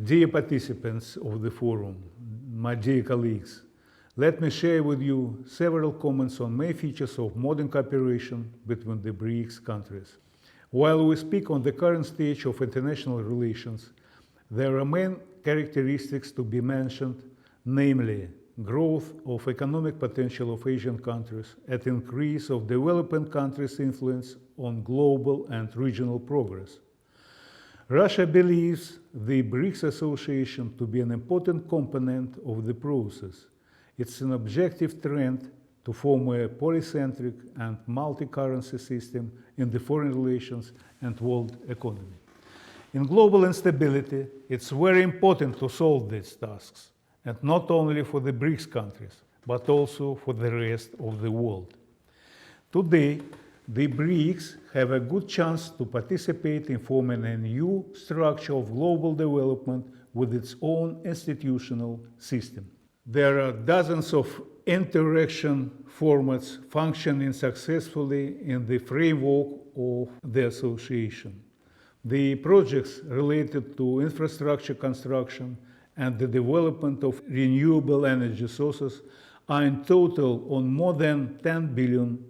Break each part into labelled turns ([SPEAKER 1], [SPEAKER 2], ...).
[SPEAKER 1] Dear participants of the forum, my dear colleagues, let me share with you several comments on main features of modern cooperation between the BRICS countries. While we speak on the current stage of international relations, there are main characteristics to be mentioned, namely growth of economic potential of Asian countries and increase of developing countries' influence on global and regional progress. Russia believes the BRICS association to be an important component of the process. It's an objective trend to form a polycentric and multi-currency system in the foreign relations and world economy. In global instability, it's very important to solve these tasks, and not only for the BRICS countries, but also for the rest of the world. Today, the BRICS have a good chance to participate in forming a new structure of global development with its own institutional system. There are dozens of interaction formats functioning successfully in the framework of the association. The projects related to infrastructure construction and the development of renewable energy sources are in total on more than $10 billion.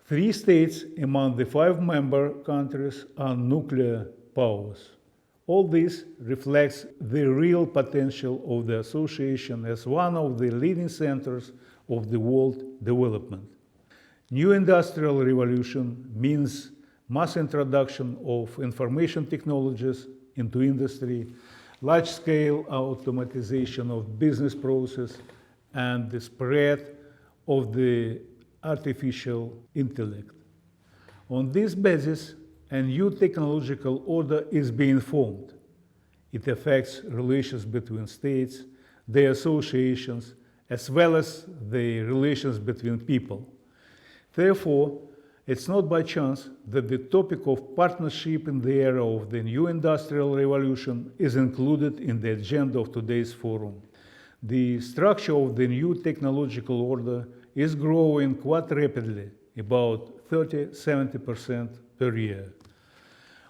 [SPEAKER 1] 3 states among the 5 member countries are nuclear powers. All this reflects the real potential of the association as one of the leading centers of the world development. New industrial revolution means mass introduction of information technologies into industry, large-scale automatization of business process, and the spread of the artificial intellect. On this basis, a new technological order is being formed. It affects relations between states, their associations, as well as the relations between people. Therefore, it's not by chance that the topic of partnership in the era of the new industrial revolution is included in the agenda of today's forum. The structure of the new technological order is growing quite rapidly, about 30–70% per year.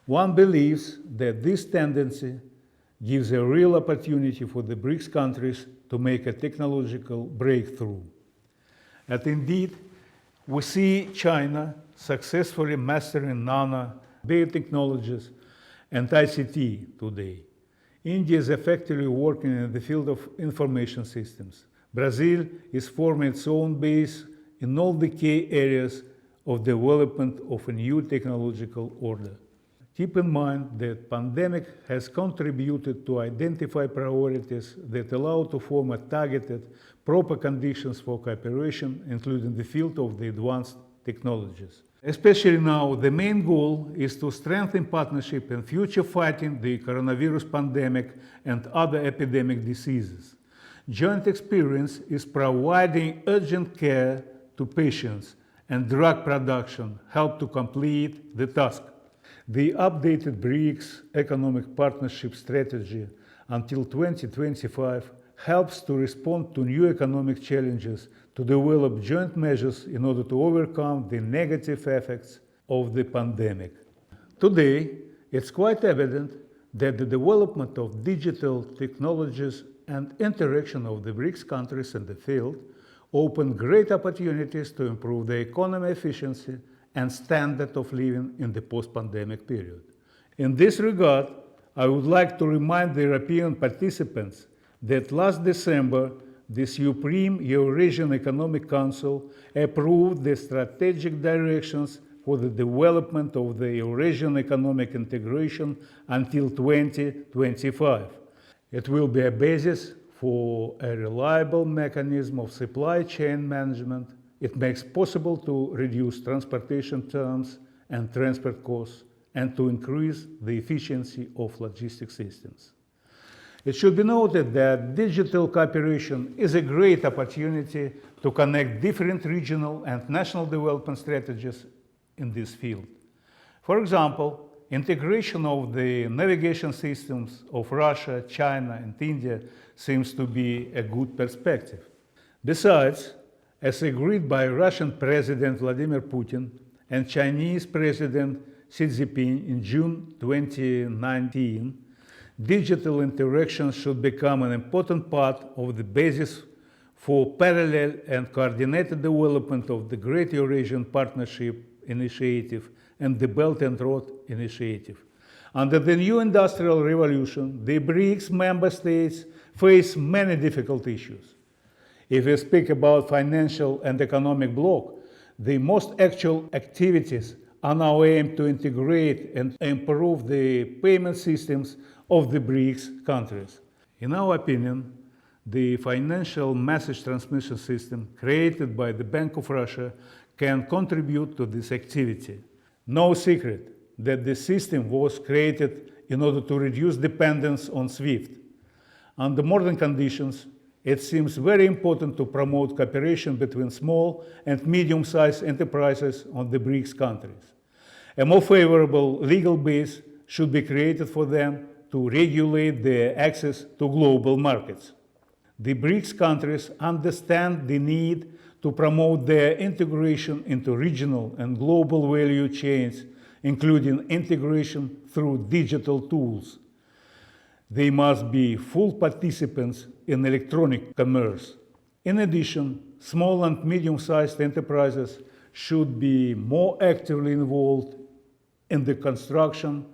[SPEAKER 1] One believes that this tendency gives a real opportunity for the BRICS countries to make a technological breakthrough. And indeed, we see China successfully mastering nano, biotechnologies, and ICT today. India is effectively working in the field of information systems. Brazil is forming its own base in all the key areas of development of a new technological order. Keep in mind that pandemic has contributed to identify priorities that allow to form a targeted, proper conditions for cooperation, including the field of the advanced technologies. Especially now, the main goal is to strengthen partnership in future fighting the coronavirus pandemic and other epidemic diseases. Joint experience is providing urgent care to patients, and drug production help to complete the task. The updated BRICS Economic Partnership Strategy until 2025 helps to respond to new economic challenges, to develop joint measures in order to overcome the negative effects of the pandemic. Today, it's quite evident that the development of digital technologies and interaction of the BRICS countries in the field open great opportunities to improve the economy efficiency and standard of living in the post-pandemic period. In this regard, I would like to remind the European participants that last December, the Supreme Eurasian Economic Council approved the strategic directions for the development of the Eurasian economic integration until 2025. It will be a basis for a reliable mechanism of supply chain management. It makes possible to reduce transportation terms and transport costs and to increase the efficiency of logistic systems. It should be noted that digital cooperation is a great opportunity to connect different regional and national development strategies in this field. For example, integration of the navigation systems of Russia, China, and India seems to be a good perspective. Besides, as agreed by Russian President Vladimir Putin and Chinese President Xi Jinping in June 2019, digital interaction should become an important part of the basis for parallel and coordinated development of the Great Eurasian Partnership Initiative and the Belt and Road Initiative. Under the new industrial revolution, the BRICS member states face many difficult issues. If we speak about financial and economic bloc, the most actual activities are now aimed to integrate and improve the payment systems of the BRICS countries. In our opinion, the financial message transmission system created by the Bank of Russia can contribute to this activity. No secret that the system was created in order to reduce dependence on SWIFT. Under modern conditions, it seems very important to promote cooperation between small and medium-sized enterprises on the BRICS countries. A more favorable legal base should be created for them to regulate their access to global markets. The BRICS countries understand the need to promote their integration into regional and global value chains, including integration through digital tools. They must be full participants in electronic commerce. In addition, small and medium-sized enterprises should be more actively involved in the construction,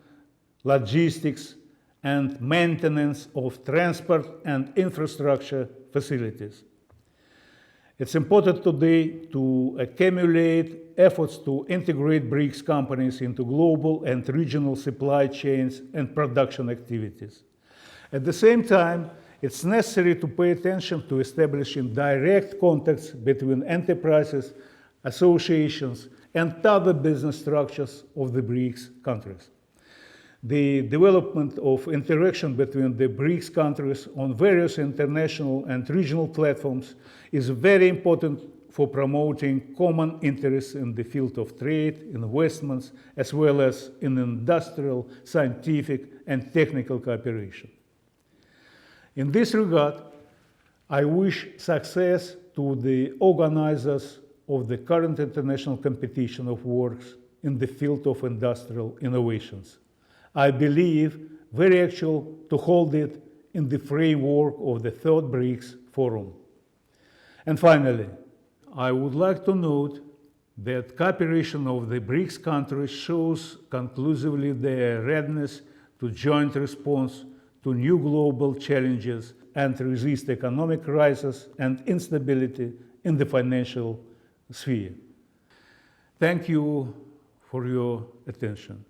[SPEAKER 1] logistics, and maintenance of transport and infrastructure facilities. It's important today to accumulate efforts to integrate BRICS companies into global and regional supply chains and production activities. At the same time, it's necessary to pay attention to establishing direct contacts between enterprises, associations, and other business structures of the BRICS countries. The development of interaction between the BRICS countries on various international and regional platforms is very important for promoting common interests in the field of trade, investments, as well as in industrial, scientific, and technical cooperation. In this regard, I wish success to the organizers of the current international competition of works in the field of industrial innovations. I believe very actual to hold it in the framework of the third BRICS Forum. And finally, I would like to note that cooperation of the BRICS countries shows conclusively their readiness to joint response to new global challenges and resist economic crisis and instability in the financial sphere. Thank you for your attention.